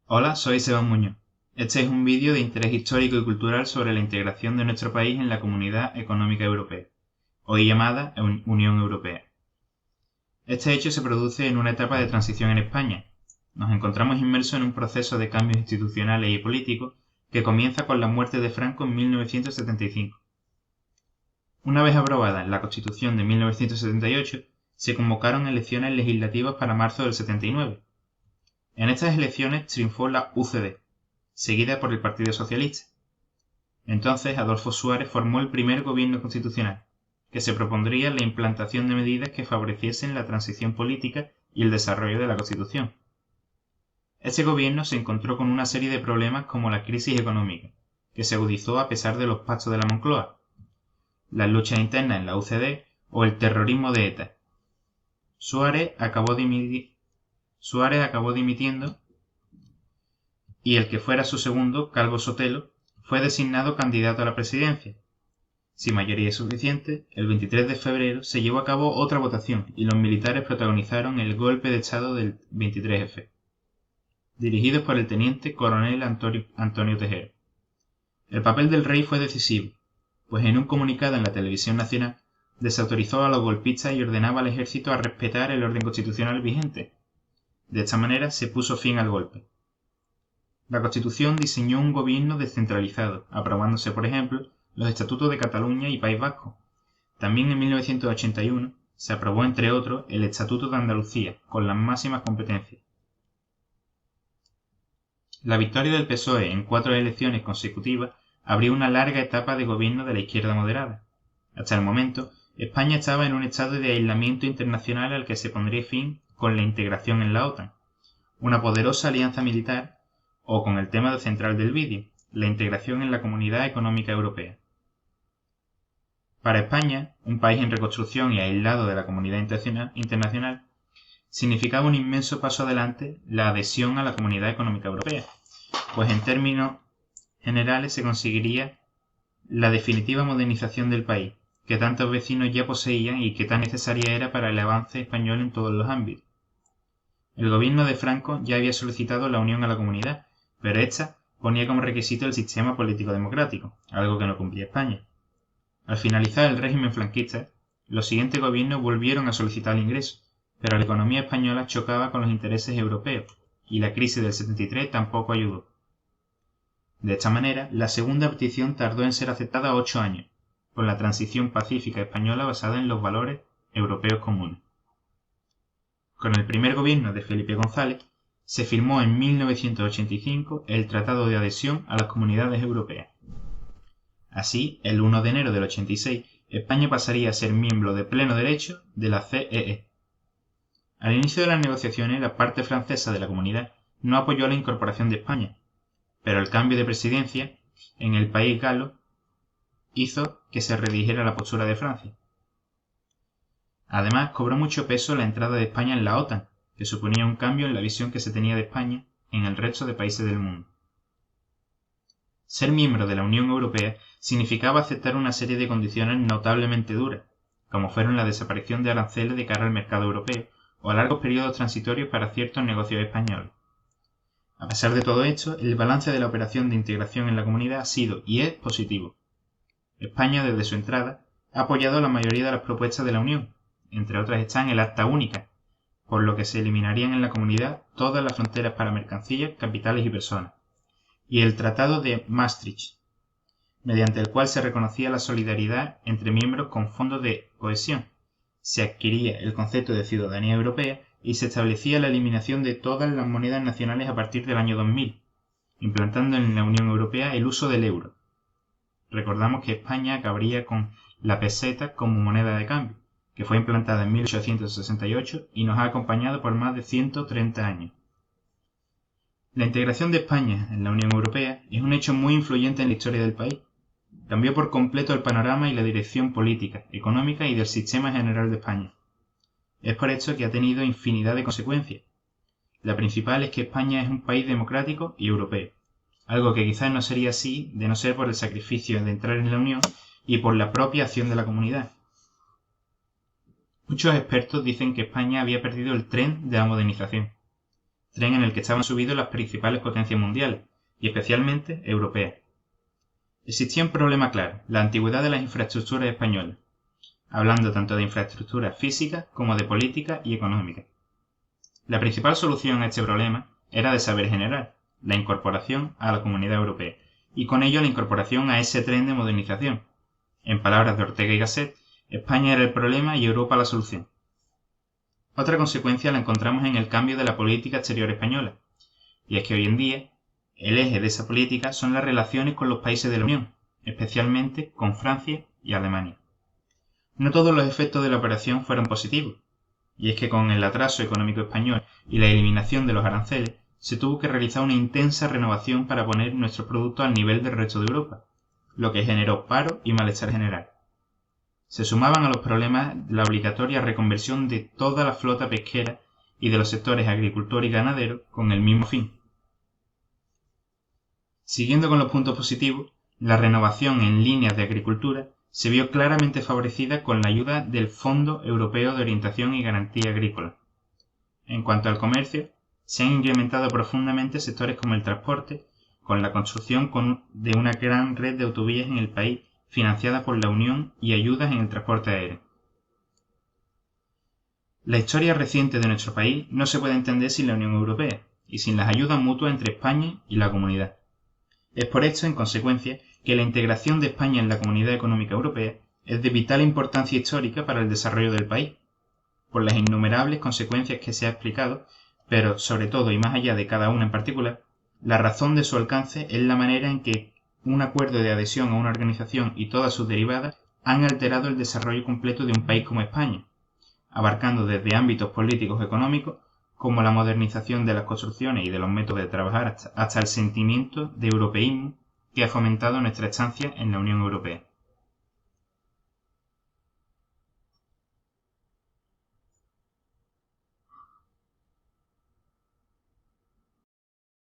Hola, soy Sebas Muñoz. Este es un vídeo de interés histórico y cultural sobre la integración de nuestro país en la Comunidad Económica Europea, hoy llamada Unión Europea. Este hecho se produce en una etapa de transición en España. Nos encontramos inmersos en un proceso de cambios institucionales y políticos que comienza con la muerte de Franco en 1975. Una vez aprobada la Constitución de 1978, se convocaron elecciones legislativas para marzo del 79. En estas elecciones triunfó la UCD, seguida por el Partido Socialista. Entonces Adolfo Suárez formó el primer gobierno constitucional, que se propondría la implantación de medidas que favoreciesen la transición política y el desarrollo de la Constitución. Este gobierno se encontró con una serie de problemas como la crisis económica, que se agudizó a pesar de los pactos de la Moncloa, las luchas internas en la UCD o el terrorismo de ETA. Suárez acabó dimitiendo y el que fuera su segundo, Calvo Sotelo, fue designado candidato a la presidencia. Sin mayoría suficiente, el 23 de febrero se llevó a cabo otra votación y los militares protagonizaron el golpe de Estado del 23F, dirigidos por el teniente coronel Antonio Tejero. El papel del rey fue decisivo, pues en un comunicado en la televisión nacional desautorizó a los golpistas y ordenaba al ejército a respetar el orden constitucional vigente. De esta manera se puso fin al golpe. La Constitución diseñó un gobierno descentralizado, aprobándose, por ejemplo, los Estatutos de Cataluña y País Vasco. También en 1981 se aprobó, entre otros, el Estatuto de Andalucía, con las máximas competencias. La victoria del PSOE en 4 elecciones consecutivas abrió una larga etapa de gobierno de la izquierda moderada. Hasta el momento, España estaba en un estado de aislamiento internacional al que se pondría fin con la integración en la OTAN, una poderosa alianza militar, o con el tema central del vídeo, la integración en la Comunidad Económica Europea. Para España, un país en reconstrucción y aislado de la comunidad internacional, significaba un inmenso paso adelante la adhesión a la Comunidad Económica Europea, pues en términos generales se conseguiría la definitiva modernización del país, que tantos vecinos ya poseían y que tan necesaria era para el avance español en todos los ámbitos. El gobierno de Franco ya había solicitado la unión a la comunidad, pero ésta ponía como requisito el sistema político democrático, algo que no cumplía España. Al finalizar el régimen franquista, los siguientes gobiernos volvieron a solicitar el ingreso, pero la economía española chocaba con los intereses europeos, y la crisis del 73 tampoco ayudó. De esta manera, la segunda petición tardó en ser aceptada 8 años, con la transición pacífica española basada en los valores europeos comunes. Con el primer gobierno de Felipe González, se firmó en 1985 el Tratado de Adhesión a las Comunidades Europeas. Así, el 1 de enero del 86, España pasaría a ser miembro de pleno derecho de la CEE. Al inicio de las negociaciones, la parte francesa de la comunidad no apoyó la incorporación de España, pero el cambio de presidencia en el país galo hizo que se redijera la postura de Francia. Además, cobró mucho peso la entrada de España en la OTAN, que suponía un cambio en la visión que se tenía de España en el resto de países del mundo. Ser miembro de la Unión Europea significaba aceptar una serie de condiciones notablemente duras, como fueron la desaparición de aranceles de cara al mercado europeo o a largos periodos transitorios para ciertos negocios españoles. A pesar de todo esto, el balance de la operación de integración en la comunidad ha sido y es positivo. España, desde su entrada, ha apoyado la mayoría de las propuestas de la Unión, entre otras están el Acta Única, por lo que se eliminarían en la comunidad todas las fronteras para mercancías, capitales y personas, y el Tratado de Maastricht, mediante el cual se reconocía la solidaridad entre miembros con fondos de cohesión, se adquiría el concepto de ciudadanía europea y se establecía la eliminación de todas las monedas nacionales a partir del año 2000, implantando en la Unión Europea el uso del euro. Recordamos que España acabaría con la peseta como moneda de cambio, que fue implantada en 1868 y nos ha acompañado por más de 130 años. La integración de España en la Unión Europea es un hecho muy influyente en la historia del país. Cambió por completo el panorama y la dirección política, económica y del sistema general de España. Es por esto que ha tenido infinidad de consecuencias. La principal es que España es un país democrático y europeo, algo que quizás no sería así de no ser por el sacrificio de entrar en la Unión y por la propia acción de la comunidad. Muchos expertos dicen que España había perdido el tren de la modernización. tren en el que estaban subidos las principales potencias mundiales, y especialmente europeas. Existía un problema claro, la antigüedad de las infraestructuras españolas, hablando tanto de infraestructuras físicas como de políticas y económicas. La principal solución a este problema era de saber general, la incorporación a la Comunidad Europea, y con ello la incorporación a ese tren de modernización. En palabras de Ortega y Gasset, España era el problema y Europa la solución. Otra consecuencia la encontramos en el cambio de la política exterior española, y es que hoy en día el eje de esa política son las relaciones con los países de la Unión, especialmente con Francia y Alemania. No todos los efectos de la operación fueron positivos, y es que con el atraso económico español y la eliminación de los aranceles, se tuvo que realizar una intensa renovación para poner nuestros productos al nivel del resto de Europa, lo que generó paro y malestar general. Se sumaban a los problemas la obligatoria reconversión de toda la flota pesquera y de los sectores agricultor y ganadero con el mismo fin. Siguiendo con los puntos positivos, la renovación en líneas de agricultura se vio claramente favorecida con la ayuda del Fondo Europeo de Orientación y Garantía Agrícola. En cuanto al comercio, se han incrementado profundamente sectores como el transporte, con la construcción de una gran red de autovías en el país financiada por la Unión y ayudas en el transporte aéreo. La historia reciente de nuestro país no se puede entender sin la Unión Europea y sin las ayudas mutuas entre España y la Comunidad. Es por esto, en consecuencia, que la integración de España en la Comunidad Económica Europea es de vital importancia histórica para el desarrollo del país, por las innumerables consecuencias que se ha explicado, pero sobre todo y más allá de cada una en particular, la razón de su alcance es la manera en que un acuerdo de adhesión a una organización y todas sus derivadas han alterado el desarrollo completo de un país como España, abarcando desde ámbitos políticos económicos como la modernización de las construcciones y de los métodos de trabajar hasta el sentimiento de europeísmo que ha fomentado nuestra estancia en la Unión Europea.